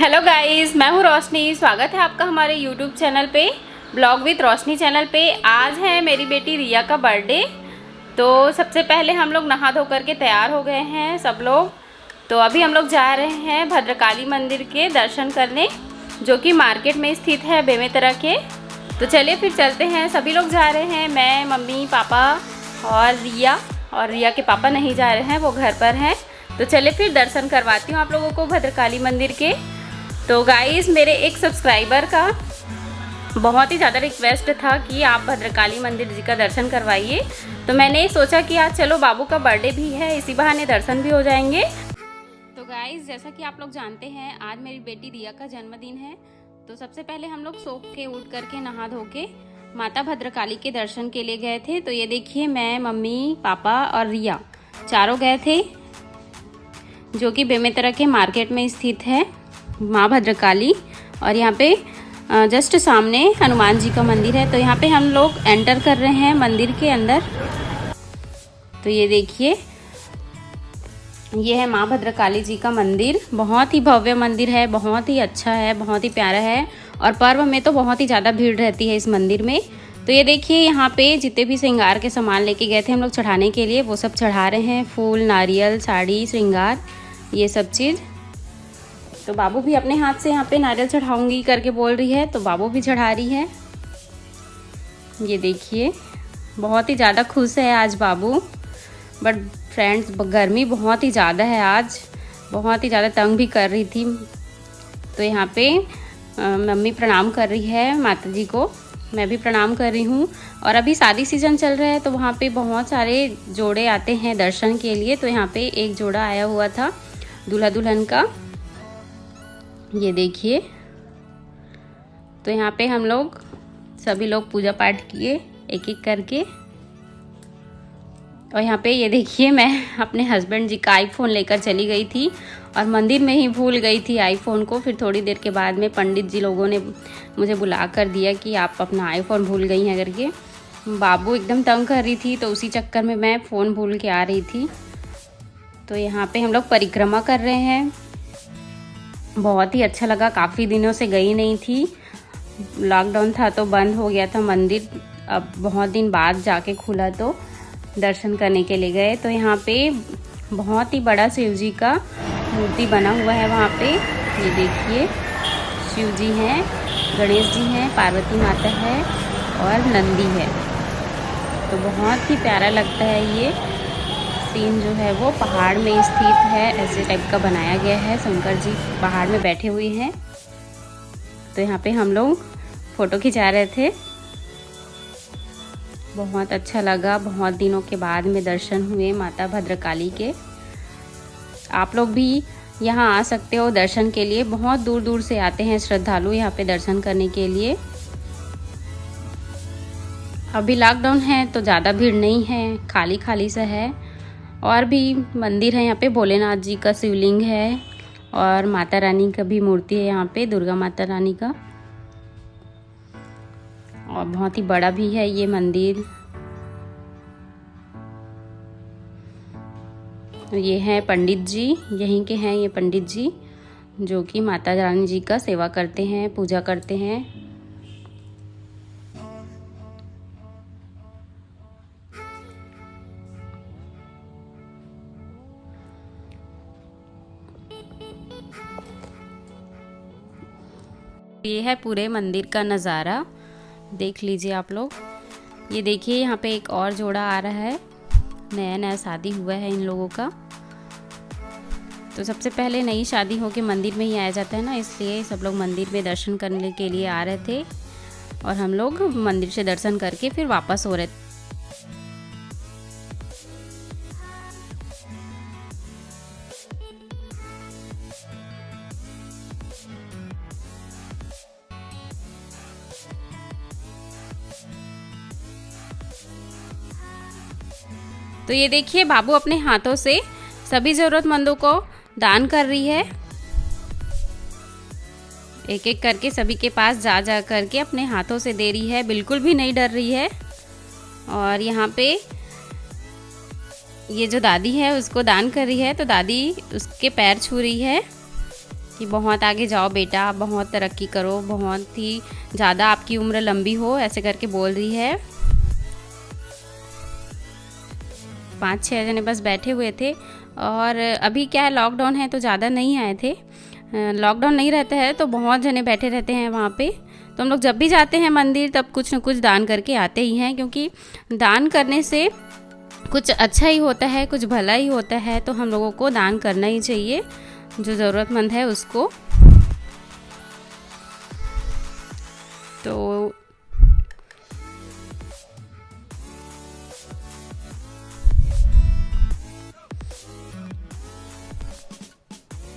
Hello guys, मैं हूँ रोशनी। स्वागत है आपका हमारे यूट्यूब चैनल पे, ब्लॉग विद रोशनी चैनल पे। आज है मेरी बेटी रिया का बर्थडे। तो सबसे पहले हम लोग नहा धो करके तैयार हो गए हैं सब लोग। तो अभी हम लोग जा रहे हैं भद्रकाली मंदिर के दर्शन करने, जो कि मार्केट में स्थित है बेमेतरा के। तो चलिए फिर चलते हैं। सभी लोग जा रहे हैं, मैं, मम्मी, पापा और रिया के पापा नहीं जा रहे हैं, वो घर पर हैं। तो चलिए फिर दर्शन करवाती हूँ आप लोगों को भद्रकाली मंदिर के। तो गाइस, मेरे एक सब्सक्राइबर का बहुत ही ज़्यादा रिक्वेस्ट था कि आप भद्रकाली मंदिर जी का दर्शन करवाइए। तो मैंने सोचा कि आज चलो, बाबू का बर्थडे भी है, इसी बहाने दर्शन भी हो जाएंगे। तो गाइस, जैसा कि आप लोग जानते हैं, आज मेरी बेटी रिया का जन्मदिन है। तो सबसे पहले हम लोग सो के उठ करके नहा धो के माता भद्रकाली के दर्शन के लिए गए थे। तो ये देखिए, मैं, मम्मी, पापा और रिया चारों गए थे, जो कि बेमेतरा के मार्केट में स्थित है माँ भद्रकाली। और यहाँ पे जस्ट सामने हनुमान जी का मंदिर है। तो यहाँ पे हम लोग एंटर कर रहे हैं मंदिर के अंदर। तो ये देखिए, ये है माँ भद्रकाली जी का मंदिर। बहुत ही भव्य मंदिर है, बहुत ही अच्छा है, बहुत ही प्यारा है। और पर्व में तो बहुत ही ज़्यादा भीड़ रहती है इस मंदिर में। तो ये देखिए, यहाँ पे जितने भी श्रृंगार के सामान लेके गए थे हम लोग चढ़ाने के लिए, वो सब चढ़ा रहे हैं। फूल, नारियल, साड़ी, श्रृंगार, ये सब चीज़। तो बाबू भी अपने हाथ से यहाँ पे नारियल चढ़ाऊंगी करके बोल रही है, तो बाबू भी चढ़ा रही है। ये देखिए, बहुत ही ज़्यादा खुश है आज बाबू। बट फ्रेंड्स, गर्मी बहुत ही ज़्यादा है आज, बहुत ही ज़्यादा तंग भी कर रही थी। तो यहाँ पे मम्मी प्रणाम कर रही है माता जी को, मैं भी प्रणाम कर रही हूँ। और अभी शादी सीजन चल रहा है, तो वहाँ पे बहुत सारे जोड़े आते हैं दर्शन के लिए। तो यहाँ पे एक जोड़ा आया हुआ था दूल्हा दुल्हन का, ये देखिए। तो यहाँ पे हम लोग सभी लोग पूजा पाठ किए एक एक करके। और यहाँ पे ये देखिए, मैं अपने हस्बैंड जी का आईफोन लेकर चली गई थी और मंदिर में ही भूल गई थी आईफोन को। फिर थोड़ी देर के बाद में पंडित जी लोगों ने मुझे बुला कर दिया कि आप अपना आईफोन भूल गई हैं करके। बाबू एकदम तंग कर रही थी, तो उसी चक्कर में मैं फ़ोन भूल के आ रही थी। तो यहाँ पे हम लोग परिक्रमा कर रहे हैं। बहुत ही अच्छा लगा, काफ़ी दिनों से गई नहीं थी, लॉकडाउन था तो बंद हो गया था मंदिर। अब बहुत दिन बाद जाके खुला, तो दर्शन करने के लिए गए। तो यहाँ पे बहुत ही बड़ा शिव जी का मूर्ति बना हुआ है वहाँ पे। ये देखिए, शिव जी हैं, गणेश जी हैं, पार्वती माता है और नंदी है। तो बहुत ही प्यारा लगता है। ये सीन जो है वो पहाड़ में स्थित है, ऐसे टाइप का बनाया गया है। शंकर जी पहाड़ में बैठे हुए हैं। तो यहाँ पे हम लोग फ़ोटो खिंचा रहे थे। बहुत अच्छा लगा, बहुत दिनों के बाद में दर्शन हुए माता भद्रकाली के। आप लोग भी यहाँ आ सकते हो दर्शन के लिए। बहुत दूर दूर से आते हैं श्रद्धालु यहाँ पे दर्शन करने के लिए। अभी लॉकडाउन है तो ज़्यादा भीड़ नहीं है, खाली खाली सा है। और भी मंदिर है यहाँ पे, भोलेनाथ जी का शिवलिंग है और माता रानी का भी मूर्ति है यहाँ पे, दुर्गा माता रानी का। और बहुत ही बड़ा भी है ये मंदिर। ये हैं पंडित जी, यहीं के हैं ये पंडित जी, जो कि माता रानी जी का सेवा करते हैं, पूजा करते हैं। ये है पूरे मंदिर का नज़ारा, देख लीजिए आप लोग। ये देखिए, यहाँ पे एक और जोड़ा आ रहा है, नया नया शादी हुआ है इन लोगों का। तो सबसे पहले नई शादी हो के मंदिर में ही आया जाता है ना, इसलिए सब लोग मंदिर में दर्शन करने के लिए आ रहे थे। और हम लोग मंदिर से दर्शन करके फिर वापस हो रहे थे। तो ये देखिए, बाबू अपने हाथों से सभी ज़रूरतमंदों को दान कर रही है। एक एक करके सभी के पास जा जा करके अपने हाथों से दे रही है, बिल्कुल भी नहीं डर रही है। और यहाँ पे ये जो दादी है उसको दान कर रही है, तो दादी उसके पैर छू रही है। कि बहुत आगे जाओ बेटा, बहुत तरक्की करो, बहुत ही ज़्यादा आपकी उम्र लंबी हो, ऐसे करके बोल रही है। 5-6 जने बस बैठे हुए थे। और अभी क्या है, लॉकडाउन है तो ज़्यादा नहीं आए थे। लॉकडाउन नहीं रहता है तो बहुत जने बैठे रहते हैं वहाँ पे। तो हम लोग जब भी जाते हैं मंदिर तब कुछ न कुछ दान करके आते ही हैं, क्योंकि दान करने से कुछ अच्छा ही होता है, कुछ भला ही होता है। तो हम लोगों को दान करना ही चाहिए, जो ज़रूरतमंद है उसको। तो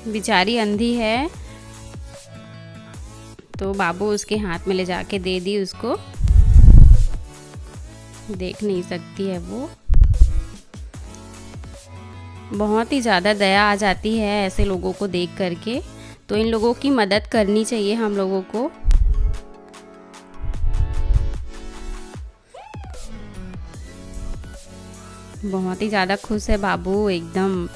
बेचारी अंधी है तो बाबू उसके हाथ में ले जाके दे दी उसको, देख नहीं सकती है वो। बहुत ही ज़्यादा दया आ जाती है ऐसे लोगों को देख करके। तो इन लोगों की मदद करनी चाहिए हम लोगों को। बहुत ही ज़्यादा खुश है बाबू एकदम।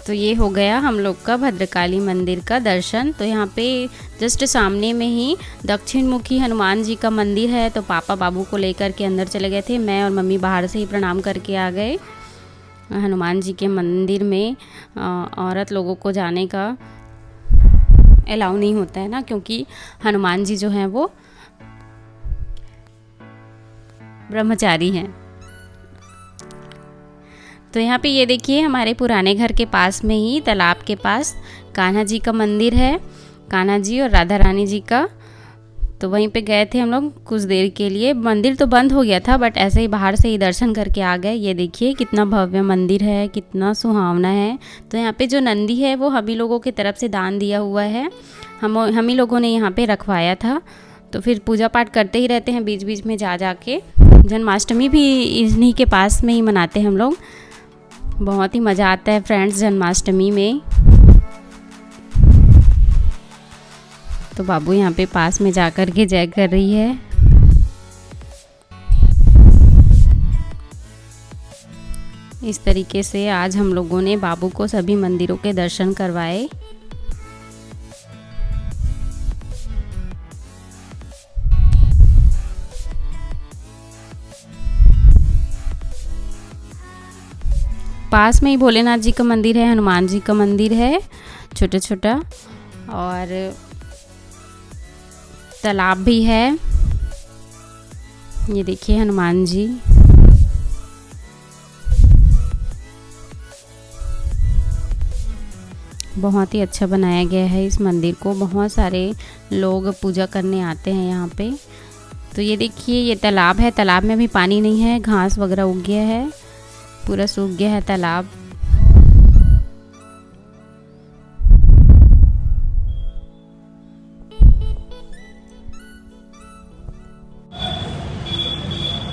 तो ये हो गया हम लोग का भद्रकाली मंदिर का दर्शन। तो यहाँ पे जस्ट सामने में ही दक्षिण मुखी हनुमान जी का मंदिर है। तो पापा बाबू को लेकर के अंदर चले गए थे, मैं और मम्मी बाहर से ही प्रणाम करके आ गए। हनुमान जी के मंदिर में औरत लोगों को जाने का अलाउ नहीं होता है ना, क्योंकि हनुमान जी जो हैं वो ब्रह्मचारी हैं। तो यहाँ पे ये देखिए, हमारे पुराने घर के पास में ही तालाब के पास कान्हा जी का मंदिर है, कान्हा जी और राधा रानी जी का। तो वहीं पे गए थे हम लोग कुछ देर के लिए। मंदिर तो बंद हो गया था, बट ऐसे ही बाहर से ही दर्शन करके आ गए। ये देखिए कितना भव्य मंदिर है, कितना सुहावना है। तो यहाँ पे जो नंदी है वो हम ही लोगों की तरफ से दान दिया हुआ है, हम ही लोगों ने यहाँ पे रखवाया था। तो फिर पूजा पाठ करते ही रहते हैं बीच बीच में जा के। जन्माष्टमी भी इन्हीं के पास में ही मनाते हैं हम लोग। बहुत ही मज़ा आता है फ्रेंड्स जन्माष्टमी में। तो बाबू यहाँ पे पास में जा कर के जय कर रही है। इस तरीके से आज हम लोगों ने बाबू को सभी मंदिरों के दर्शन करवाए। पास में ही भोलेनाथ जी का मंदिर है, हनुमान जी का मंदिर है छोटा छोटा, और तालाब भी है। ये देखिए हनुमान जी। बहुत ही अच्छा बनाया गया है इस मंदिर को। बहुत सारे लोग पूजा करने आते हैं यहाँ पे। तो ये देखिए ये तालाब है, तालाब में भी पानी नहीं है, घास वगैरह उग गया है, पूरा सूख गया है तालाब।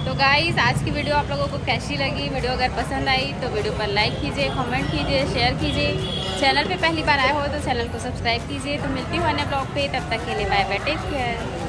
तो गाइस आज की वीडियो आप लोगों को कैसी लगी? वीडियो अगर पसंद आई तो वीडियो पर लाइक कीजिए, कमेंट कीजिए, शेयर कीजिए। चैनल पे पहली बार आए हो तो चैनल को सब्सक्राइब कीजिए। तो मिलती हूँ अन्य ब्लॉग पे, तब तक के लिए बाय बाय, टेक केयर।